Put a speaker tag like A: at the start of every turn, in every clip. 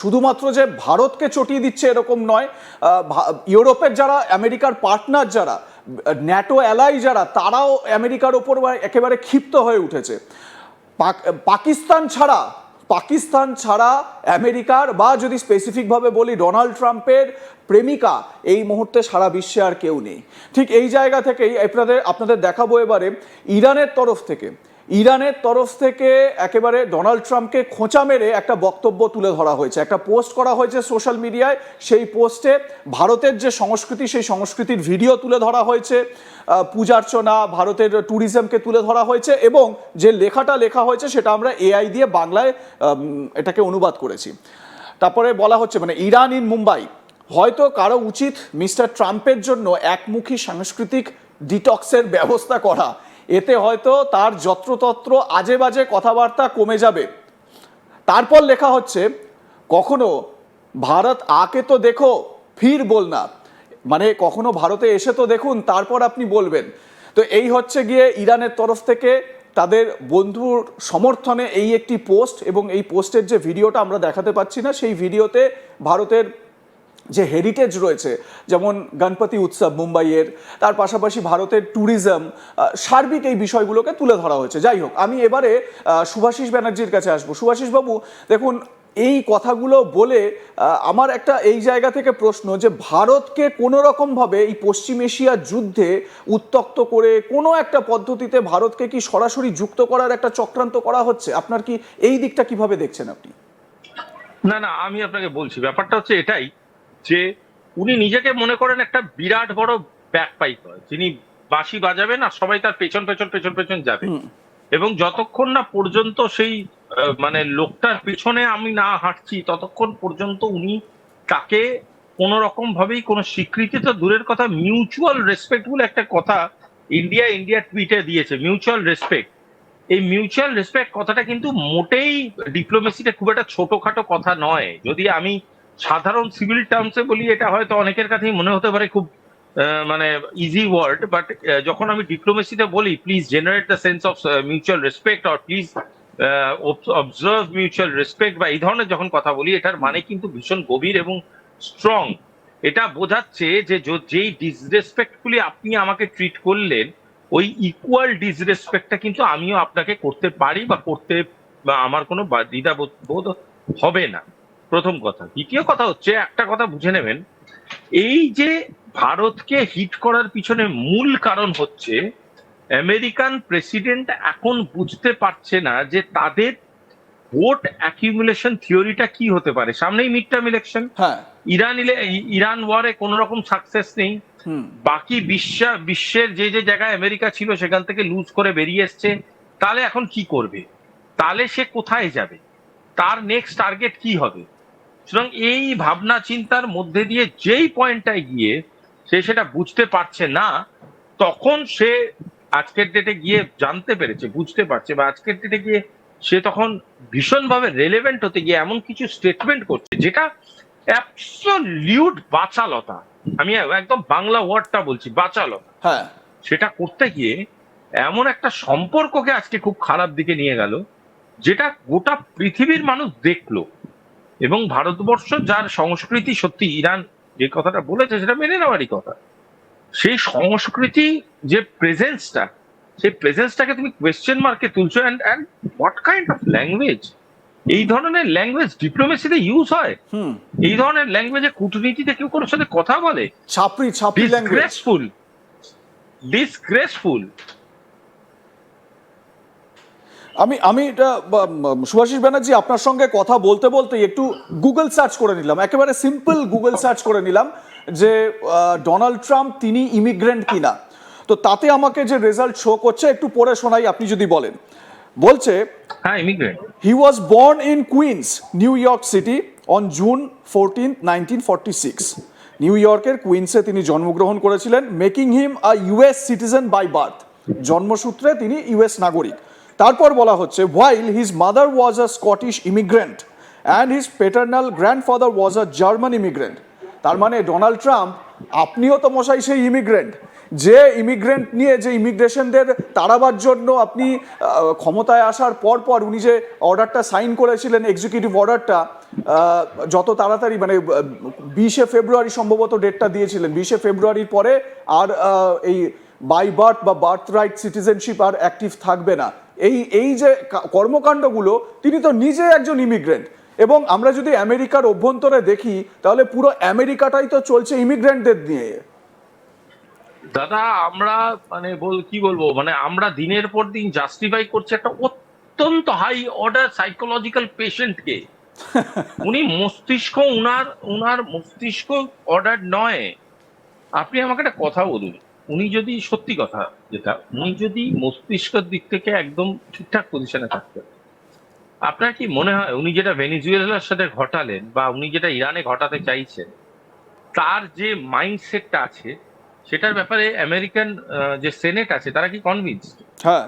A: শুধুমাত্র যে ভারতকে চটিয়ে দিচ্ছে এরকম নয়, ইউরোপের যারা আমেরিকার পার্টনার, যারা ন্যাটো অ্যালাই যারা, তারাও আমেরিকার ওপর একেবারে ক্ষিপ্ত হয়ে উঠেছে। পাকিস্তান ছাড়া আমেরিকার, বা যদি স্পেসিফিকভাবে বলি ডোনাল্ড ট্রাম্পের প্রেমিকা এই মুহূর্তে সারা বিশ্বে আর কেউ নেই। ঠিক এই জায়গা থেকেই আপনাদের দেখাবো এবারে ইরানের তরফ থেকে একেবারে ডোনাল্ড ট্রাম্পকে খোঁচা মেরে একটা বক্তব্য তুলে ধরা হয়েছে, একটা পোস্ট করা হয়েছে সোশ্যাল মিডিয়ায়। সেই পোস্টে ভারতের যে সংস্কৃতি, সেই সংস্কৃতির ভিডিও তুলে ধরা হয়েছে, পূজার্চনা, ভারতের ট্যুরিজমকে তুলে ধরা হয়েছে, এবং যে লেখাটা লেখা হয়েছে সেটা আমরা এআই দিয়ে বাংলায় এটাকে অনুবাদ করেছি। তারপরে বলা হচ্ছে, মানে ইরান ইন মুম্বাই, হয়তো কারো উচিত মিস্টার ট্রাম্পের জন্য একমুখী সাংস্কৃতিক ডিটক্সের ব্যবস্থা করা, এতে হয়তো তার যত্রতত্র আজে বাজে কথাবার্তা কমে যাবে। তারপর লেখা হচ্ছে, কখনো ভারত আকে তো দেখো ফির বলনা, মানে কখনো ভারতে এসে তো দেখুন, তারপর আপনি বলবেন। তো এই হচ্ছে গিয়ে ইরানের তরফ থেকে তাদের বন্ধুর সমর্থনে এই একটি পোস্ট, এবং এই পোস্টের যে ভিডিওটা আমরা দেখাতে পাচ্ছি না, সেই ভিডিওতে ভারতের যে হেরিটেজ রয়েছে, যেমন গণপতি উৎসব মুম্বাইয়ের, তার পাশাপাশি ভারতের ট্যুরিজম, সার্বিক এই বিষয়গুলোকে তুলে ধরা হয়েছে। যাই হোক, আমি এবারে শুভাশিস ব্যানার্জির কাছে আসবো। শুভাশিস বাবু, দেখুন এই কথাগুলো বলে আমার একটা এই জায়গা থেকে প্রশ্ন, যে ভারতকে কোনো রকমভাবে এই পশ্চিম এশিয়ার যুদ্ধে উত্তক্ত করে কোনো একটা পদ্ধতিতে ভারতকে কি সরাসরি যুক্ত করার একটা চক্রান্ত করা হচ্ছে? আপনার কি এই দিকটা কিভাবে দেখছেন আপনি?
B: না না, আমি আপনাকে বলছি, ব্যাপারটা হচ্ছে এটাই যে উনি নিজেকে মনে করেন একটা বিরাট বড় ব্যাক পাইপার, যিনি বাঁশি বাজাবেন আর সবাই তার পেছন পেছন পেছন পেছন যাবে, এবং যতক্ষণ না পর্যন্ত সেই মানে লোকটার পেছনে আমি না হাঁটছি ততক্ষণ পর্যন্ত উনি তাকে কোন রকম ভাবেই কোনো স্বীকৃতি তো দূরের কথা, মিউচুয়াল রেসপেক্ট বলে একটা কথা ইন্ডিয়া টুইটে দিয়েছে, মিউচুয়াল রেসপেক্ট। এই মিউচুয়াল রেসপেক্ট কথাটা কিন্তু মোটেই ডিপ্লোমেসিতে খুব একটা ছোটখাটো কথা নয়। যদি আমি সাধারণ সিভিল টার্মসে বলি, এটা হয়তো অনেকের কাছেই মনে হতে পারে খুব মানে ইজি ওয়ার্ড, বাট যখন আমি ডিপ্লোমেসিতে বলি please generate the sense of mutual respect or please observe mutual respect, বা এই ধরনের যখন কথা বলি, এটার মানে কিন্তু ভীষণ গভীর এবং স্ট্রং। এটা বোঝাচ্ছে যে যেই ডিসরেসপেক্টফুলি আপনি আমাকে ট্রিট করলেন, ওই ইকুয়াল ডিসরেসপেক্টটা কিন্তু আমিও আপনাকে করতে পারি, বা আমার কোনো দ্বিধা বোধ হবে না, প্রথম কথা। দ্বিতীয় কথা হচ্ছে, একটা কথা বুঝে নেবেন, এই যে ভারতকে হিট করার পিছনে মূল কারণ হচ্ছে আমেরিকান প্রেসিডেন্ট এখন বুঝতে পারছে না যে তাদের ভোট অ্যাকিউমুলেশন থিওরিটা কি হতে পারে। সামনেই মিড টার্ম ইলেকশন, ইরান ওয়ারে কোন রকম সাকসেস নেই, বাকি বিশ্বের যে যে জায়গায় আমেরিকা ছিল সেখান থেকে লুজ করে বেরিয়ে এসছে, তাহলে এখন কি করবে, তাহলে সে কোথায় যাবে, তার নেক্সট টার্গেট কি হবে? সুতরাং এই ভাবনা চিন্তার মধ্যে দিয়ে যেই পয়েন্টটায় গিয়ে সে সেটা বুঝতে পারছে না, তখন সে আজকের ডেটে গিয়ে জানতে পেরেছে, বুঝতে পারছে, বা আজকের ডেটে গিয়ে সে তখন ভীষণভাবে রেলেভেন্ট হতে গিয়ে এমন কিছু স্টেটমেন্ট করছে যেটা অ্যাবসলিউট বাচালতা। আমি একদম বাংলা ওয়ার্ডটা বলছি, বাচালতা।
A: হ্যাঁ,
B: সেটা করতে গিয়ে এমন একটা সম্পর্ককে আজকে খুব খারাপ দিকে নিয়ে গেল, যেটা গোটা পৃথিবীর মানুষ দেখলো। এবং ভারতবর্ষ যার সংস্কৃতি, সত্যি ইরান যে কথাটা বলেছে সেটা মেনে নেওয়ারই কথা, সেই সংস্কৃতি যে প্রেজেন্সটা, সেই প্রেজেন্সটাকে তুমি কোয়েশ্চেন মার্কে তুলছো। And what kind of language! এই ধরনের ল্যাঙ্গুয়েজ ডিপ্লোমেসিতে ইউজ হয়? এই ধরনের ল্যাঙ্গুয়েজে কূটনীতিতে কেউ কারোর সাথে কথা বলে? Disgraceful, disgraceful.
A: আমি এটা শুভাশিস ব্যানার্জি, আপনার সঙ্গে কথা বলতে বলতে একটু গুগল সার্চ করে নিলাম, একেবারে সিম্পল গুগল সার্চ করে নিলাম যে ডোনাল্ড ট্রাম্প তিনি ইমিগ্রেন্ট কিনা। তো তাতে আমাকে যে রেজাল্ট শো করছে, একটু পড়ে শোনাই, আপনি যদি বলেন। বলছে,
B: হ্যাঁ, immigrant.
A: He was born in Queens, New York City on June 14, 1946। New ইয়র্কের কুইন্সে তিনি জন্মগ্রহণ করেছিলেন, making him a US citizen by birth, জন্মসূত্রে তিনি ইউএস নাগরিক। তারপর বলা হচ্ছে, while his mother was a Scottish immigrant and his paternal grandfather was a German immigrant। তার মানে ডোনাল্ড ট্রাম্প, আপনিও তো মশাই সেই ইমিগ্রেন্ট, যে ইমিগ্রেন্ট নিয়ে, যে ইমিগ্রেশনদের তাড়াবার জন্য আপনি ক্ষমতায় আসার পর উনি যে অর্ডারটা সাইন করেছিলেন, এক্সিকিউটিভ অর্ডারটা, যত তাড়াতাড়ি মানে 20শে ফেব্রুয়ারি সম্ভবত ডেটটা দিয়েছিলেন, 20শে ফেব্রুয়ারির পরে আর এই বাই বার্থ বা বার্থ রাইট সিটিজেনশিপ আর অ্যাক্টিভ থাকবে না, এই যে কর্মকাণ্ডগুলো, তিনি তো নিজে একজন ইমিগ্রেন্ট। এবং আমরা যদি আমেরিকার অভ্যন্তরে দেখি তাহলে পুরো আমেরিকাটাই তো চলছে ইমিগ্রেন্টদের নিয়ে।
B: দাদা আমরা মানে কি বলবো, মানে আমরা দিনের পর দিন জাস্টিফাই করছি একটা অত্যন্ত হাই অর্ডার সাইকোলজিক্যাল পেশেন্টকে। উনি মস্তিষ্ক, উনার মস্তিষ্ক অর্ডার নয়। আপনি আমাকে একটা কথা বলুন, উনি যদি সত্যি কথা যেটা, উনি যদি মস্তিষ্কের দিক থেকে একদম ঠিকঠাক পজিশনে থাকতেন, আপনার কি মনে হয় উনি যেটা ভেনিজুয়েলার সাথে ঘটালেন বা উনি যেটা ইরানে ঘটাতে চাইছেন, তার যে মাইন্ডসেটটা আছে সেটার ব্যাপারে আমেরিকান যে সেনেট আছে তারা কি কনভিন্সড?
A: হ্যাঁ,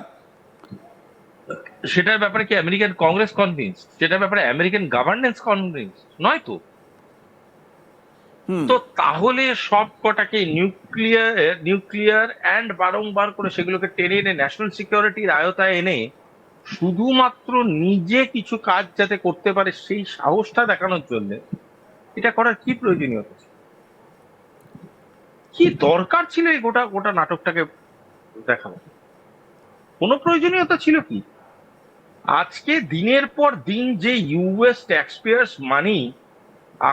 B: সেটার ব্যাপারে কি আমেরিকান কংগ্রেস কনভিন্সড? সেটার ব্যাপারে আমেরিকান গভর্নেন্স কনভিন্সড নয় তো। তো তাহলে সব কটাকে নিউক্লিয়ার অ্যান্ড বারংবার করে সেগুলোকে টেনে এনে ন্যাশনাল সিকিউরিটির আয়তায় এনে শুধুমাত্র নিজে কিছু কাজ যাতে করতে পারে সেই সাহসটা দেখানোর জন্য এটা করার কি প্রয়োজনীয়তা ছিল? কি দরকার ছিল এই গোটা গোটা নাটকটাকে দেখানো? কোনো প্রয়োজনীয়তা ছিল কি? আজকে দিনের পর দিন যে ইউএস ট্যাক্স পেয়ার্স মানি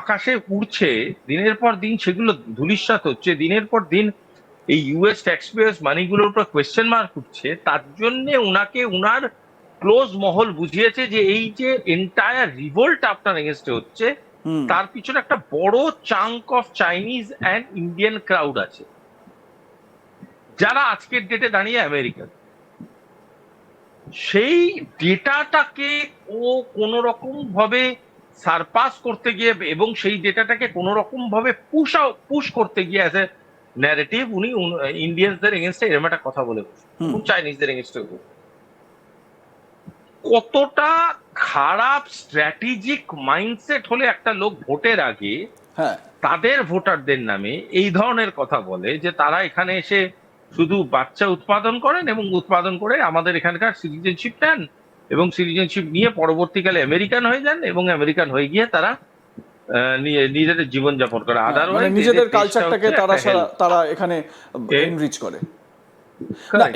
B: আকাশে উড়ছে, দিনের পর দিন সেগুলো ধূলিসাৎ হচ্ছে, দিনের পর দিন এই ইউএস ট্যাক্স পেয়ার্স মানিগুলোর উপর কোয়েশ্চেন মার্ক উঠছে, তার জন্য উনাকে উনার ক্লোজ মহল বুঝিয়েছে যে এই যে এন্টায়ার রিভোল্ট আপনার এগেনস্টে হচ্ছে তার পিছনে একটা বড় chunk of Chinese and Indian crowd আছে, যারা আজকের ডেটে দাঁড়িয়ে আমেরিকান। সেই ডেটাটাকে ও কোন রকম ভাবে সারপাস করতে গিয়ে এবং সেই ডেটাটাকে কোন রকম ভাবে পুশ করতে গিয়ে অ্যাজ এ ন্যারেটিভ উনি ইন্ডিয়ানসদের এগেনস্টে এরকম একটা কথা বলে চাইনিজদের এগেনস্টে। কতটা খারাপ স্ট্র্যাটেজিক মাইন্ডসেট হলে একটা লোক ভোটের আগে
A: হ্যাঁ,
B: তাদের ভোটারদের নামে এই ধরনের কথা বলে যে তারা এখানে এসে শুধু বাচ্চা উৎপাদন করেন এবং উৎপাদন করে আমাদের এখানকার সিটিজেনশিপ নেন এবং সিটিজেনশিপ নিয়ে পরবর্তীকালে আমেরিকান হয়ে যান এবং আমেরিকান হয়ে গিয়ে তারা নিজেদের জীবনযাপন করে,
A: মানে
B: আদারওয়াইজ
A: নিজেদের কালচারটাকে তারা এখানে এনরিচ করে। না,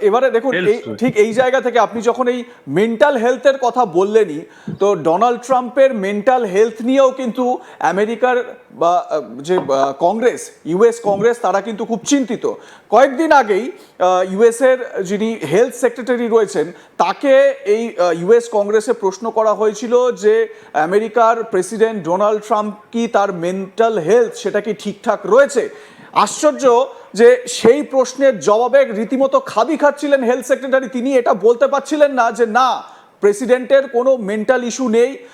A: এবারে দেখুন, ঠিক এই জায়গা থেকে আপনি যখন এই মেন্টাল হেলথের কথা বললেনই, তো ডোনাল্ড ট্রাম্পের মেন্টাল হেলথ নিয়েও কিন্তু আমেরিকার বা যে কংগ্রেস, ইউএস কংগ্রেস, তারা কিন্তু খুব চিন্তিত। কয়েকদিন আগেই ইউএস এর যিনি হেলথ সেক্রেটারি রয়েছেন তাকে এই ইউএস কংগ্রেসে প্রশ্ন করা হয়েছিল যে আমেরিকার প্রেসিডেন্ট ডোনাল্ড ট্রাম্প কি তার মেন্টাল হেলথ সেটা কি ঠিকঠাক রয়েছে। আশ্চর্য যে সেই প্রশ্নের জবাবে রীতিমতো খাবি খাচ্ছিলেন হেলথ সেক্রেটারি। তিনি এটা বলতে পারছিলেন না যে না, প্রেসিডেন্টের কোনো মেন্টাল ইস্যু নেই,